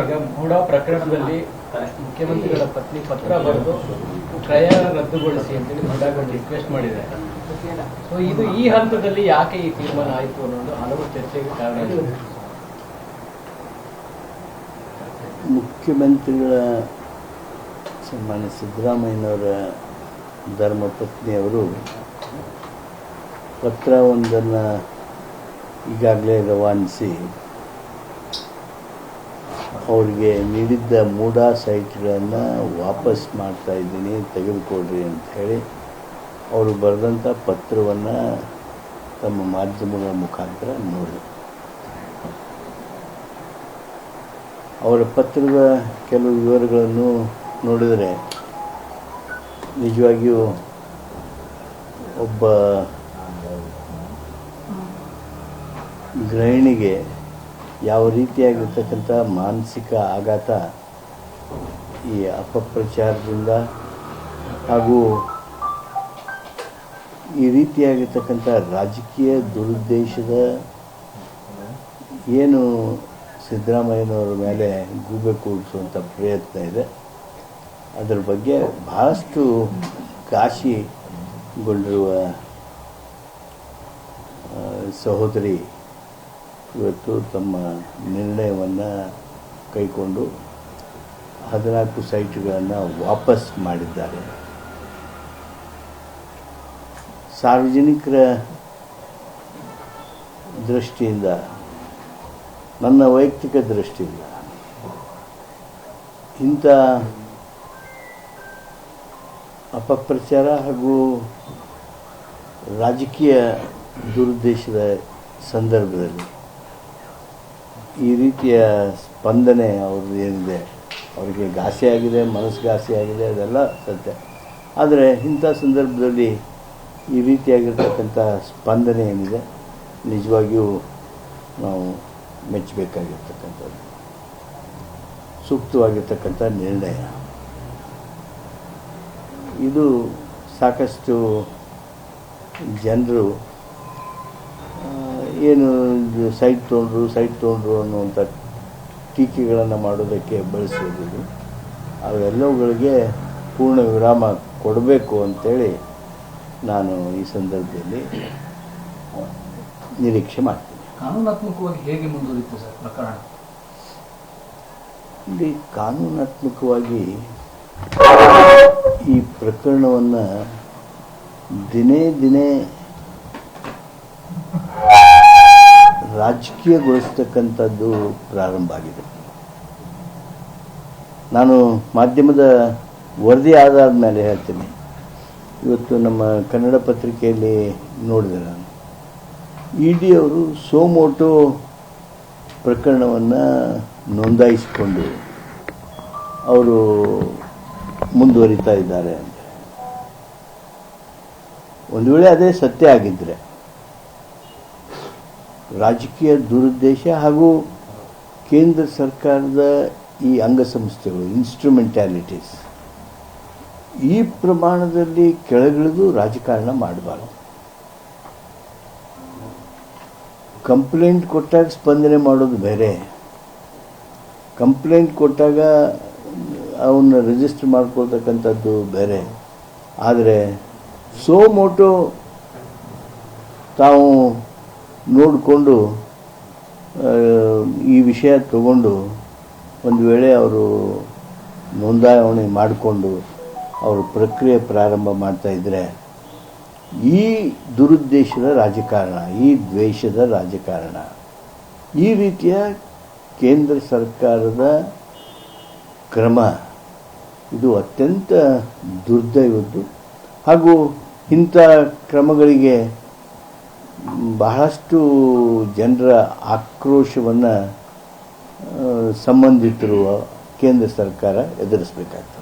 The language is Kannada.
ಈಗ ಮೂಡಾ ಪ್ರಕರಣದಲ್ಲಿ ಮುಖ್ಯಮಂತ್ರಿಗಳ ಪತ್ನಿ ಪತ್ರ ಬರೆದು ಕ್ರಯ ರದ್ದುಗೊಳಿಸಿ ಅಂತೇಳಿ ಮೂಡಾಗಳು ರಿಕ್ವೆಸ್ಟ್ ಮಾಡಿದ್ದಾರೆ. ಸೊ ಇದು ಈ ಹಂತದಲ್ಲಿ ಯಾಕೆ ಈ ತೀರ್ಮಾನ ಆಯಿತು ಅನ್ನೋದು ಹಲವು ಚರ್ಚೆಗೆ ಕಾರಣ ಇದೆ. ಮುಖ್ಯಮಂತ್ರಿಗಳ ಸನ್ಮಾನ್ಯ ಸಿದ್ದರಾಮಯ್ಯನವರ ಧರ್ಮಪತ್ನಿಯವರು ಪತ್ರವೊಂದನ್ನು ಈಗಾಗಲೇ ರವಾನಿಸಿ ಅವರಿಗೆ ನೀಡಿದ್ದ ಮೂಡಾ ಸೈಟ್ಗಳನ್ನು ವಾಪಸ್ ಮಾಡ್ತಾ ಇದ್ದೀನಿ, ತೆಗೆದುಕೊಡ್ರಿ ಅಂತ ಹೇಳಿ ಅವರು ಬರೆದಂಥ ಪತ್ರವನ್ನು ತಮ್ಮ ಮಾಧ್ಯಮಗಳ ಮುಖಾಂತರ ನೋಡಿ ಅವರ ಪತ್ರದ ಕೆಲವು ವಿವರಗಳನ್ನು ನೋಡಿದರೆ ನಿಜವಾಗಿಯೂ ಒಬ್ಬ ಗೃಹಿಣಿಗೆ ಯಾವ ರೀತಿಯಾಗಿರ್ತಕ್ಕಂಥ ಮಾನಸಿಕ ಆಘಾತ ಈ ಅಪಪ್ರಚಾರದಿಂದ ಹಾಗೂ ಈ ರೀತಿಯಾಗಿರ್ತಕ್ಕಂಥ ರಾಜಕೀಯ ದುರುದ್ದೇಶದ ಏನು ಸಿದ್ದರಾಮಯ್ಯನವರ ಮೇಲೆ ಗೂಬೆ ಕೂಡಿಸುವಂಥ ಪ್ರಯತ್ನ ಇದೆ, ಅದರ ಬಗ್ಗೆ ಬಹಳಷ್ಟು ಘಾಸಿಗೊಂಡಿರುವ ಸಹೋದರಿ ಇವತ್ತು ತಮ್ಮ ನಿರ್ಣಯವನ್ನು ಕೈಗೊಂಡು 14 ಸೈಟ್ಗಳನ್ನು ವಾಪಸ್ ಮಾಡಿದ್ದಾರೆ. ಸಾರ್ವಜನಿಕರ ದೃಷ್ಟಿಯಿಂದ, ನನ್ನ ವೈಯಕ್ತಿಕ ದೃಷ್ಟಿಯಿಂದ ಇಂಥ ಅಪಪ್ರಚಾರ ಹಾಗೂ ರಾಜಕೀಯ ದುರುದ್ದೇಶದ ಸಂದರ್ಭದಲ್ಲಿ ಈ ರೀತಿಯ ಸ್ಪಂದನೆ ಅವ್ರದ್ದು ಏನಿದೆ, ಅವರಿಗೆ ಘಾಸಿ ಆಗಿದೆ, ಮನಸ್ಸು ಘಾಸಿ ಆಗಿದೆ, ಅದೆಲ್ಲ ಸತ್ಯ. ಆದರೆ ಇಂಥ ಸಂದರ್ಭದಲ್ಲಿ ಈ ರೀತಿಯಾಗಿರ್ತಕ್ಕಂಥ ಸ್ಪಂದನೆ ಏನಿದೆ ನಿಜವಾಗಿಯೂ ನಾವು ಮೆಚ್ಚಬೇಕಾಗಿರ್ತಕ್ಕಂಥದ್ದು, ಸೂಕ್ತವಾಗಿರ್ತಕ್ಕಂಥ ನಿರ್ಣಯ. ಇದು ಸಾಕಷ್ಟು ಜನರು ಏನು ಸೈಟ್ ತೊಗೊಂಡ್ರು ಅನ್ನುವಂಥ ಟೀಕೆಗಳನ್ನು ಮಾಡೋದಕ್ಕೆ ಬಳಸೋದು, ಅವೆಲ್ಲವುಗಳಿಗೆ ಪೂರ್ಣ ವಿರಾಮ ಕೊಡಬೇಕು ಅಂತೇಳಿ ನಾನು ಈ ಸಂದರ್ಭದಲ್ಲಿ ನಿರೀಕ್ಷೆ ಮಾಡ್ತೀನಿ. ಕಾನೂನಾತ್ಮಕವಾಗಿ ಹೇಗೆ ಮುಂದುವರಿತು ಸರ್ ಪ್ರಕರಣ? ಇಲ್ಲಿ ಕಾನೂನಾತ್ಮಕವಾಗಿ ಈ ಪ್ರಕರಣವನ್ನು ದಿನೇ ದಿನೇ ರಾಜಕೀಯಗೊಳಿಸ್ತಕ್ಕಂಥದ್ದು ಪ್ರಾರಂಭ ಆಗಿದೆ. ನಾನು ಮಾಧ್ಯಮದ ವರದಿ ಆಧಾರದ ಮೇಲೆ ಹೇಳ್ತೀನಿ. ಇವತ್ತು ನಮ್ಮ ಕನ್ನಡ ಪತ್ರಿಕೆಯಲ್ಲಿ ನೋಡಿದೆ, ನಾನು ಇಡಿ ಅವರು ಸೋಮೋಟೋ ಪ್ರಕರಣವನ್ನು ನೋಂದಾಯಿಸಿಕೊಂಡು ಅವರು ಮುಂದುವರಿತಾ ಇದ್ದಾರೆ ಅಂತ. ಒಂದು ವೇಳೆ ಅದೇ ಸತ್ಯ ಆಗಿದ್ದರೆ ರಾಜಕೀಯ ದುರುದ್ದೇಶ ಹಾಗೂ ಕೇಂದ್ರ ಸರ್ಕಾರದ ಈ ಅಂಗಸಂಸ್ಥೆಗಳು ಇನ್ಸ್ಟ್ರುಮೆಂಟ್ಯಾಲಿಟೀಸ್ ಈ ಪ್ರಮಾಣದಲ್ಲಿ ಕೆಳಗಿಳಿದು ರಾಜಕಾರಣ ಮಾಡಬಾರ್ದು. ಕಂಪ್ಲೇಂಟ್ ಕೊಟ್ಟಾಗ ಸ್ಪಂದನೆ ಮಾಡೋದು ಬೇರೆ, ಕಂಪ್ಲೇಂಟ್ ಕೊಟ್ಟಾಗ ಅವನ್ನ ರಿಜಿಸ್ಟರ್ ಮಾಡ್ಕೊಳ್ತಕ್ಕಂಥದ್ದು ಬೇರೆ. ಆದರೆ ಸೋಮೋಟೋ ತಾವು ನೋಡಿಕೊಂಡು ಈ ವಿಷಯ ತಗೊಂಡು ಒಂದು ವೇಳೆ ಅವರು ನೋಂದಾವಣೆ ಮಾಡಿಕೊಂಡು ಅವರು ಪ್ರಕ್ರಿಯೆ ಪ್ರಾರಂಭ ಮಾಡ್ತಾಯಿದ್ರೆ ಈ ದುರುದ್ದೇಶದ ರಾಜಕಾರಣ, ಈ ದ್ವೇಷದ ರಾಜಕಾರಣ, ಈ ರೀತಿಯ ಕೇಂದ್ರ ಸರ್ಕಾರದ ಕ್ರಮ ಇದು ಅತ್ಯಂತ ದುರ್ದೈವದ್ದು. ಹಾಗೂ ಇಂಥ ಕ್ರಮಗಳಿಗೆ ಬಹಳಷ್ಟು ಜನರ ಆಕ್ರೋಶವನ್ನು ಸಂಬಂಧಿತರು ಕೇಂದ್ರ ಸರ್ಕಾರ ಎದುರಿಸಬೇಕಾಗ್ತದೆ.